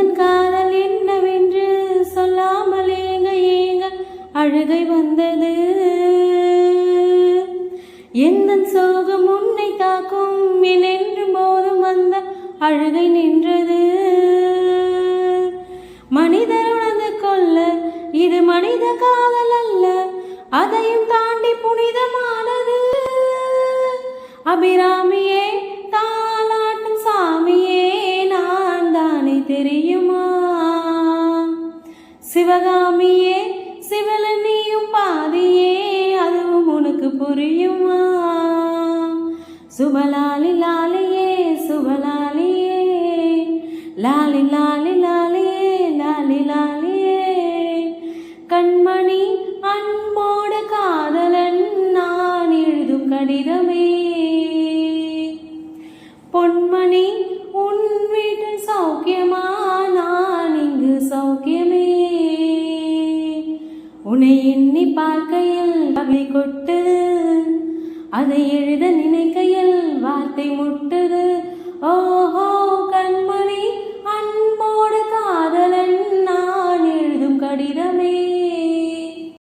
எந்தன் காதல் என்னவென்று சொல்லாமல் ஏங்க ஏங்க அழுகை வந்தது. எந்தன் சோகம் உன்னை தாக்கும் என்று போதும் வந்த அழுகை நின்றது. மனிதர் உணர்ந்து கொள்ள இது மனித காதல் அல்ல, அதையும் தாண்டி புனிதமானது. அபிராமியே தாலாட்டும் சாமியே நான் தானே தெரியுமா? சிவகாமியே சிவல நீயும் பாதியே அதுவும் உனக்கு புரியுமா? சுபலாலி லாலியே சுபலாலியே லாலி லாலி லாலியே லாலி லாலியே கண்மணி அன்போடு காதலன் நான் எழுதும் கடிதமே. பொன்மணி உன் வீட்டில் சௌக்கியமா? நான் இங்கு சௌக்கியமே. உன்னை எண்ணி பார்க்கையில் பகை கொட்டு, அதை எழுத நினைக்கையில் வார்த்தை முட்டு.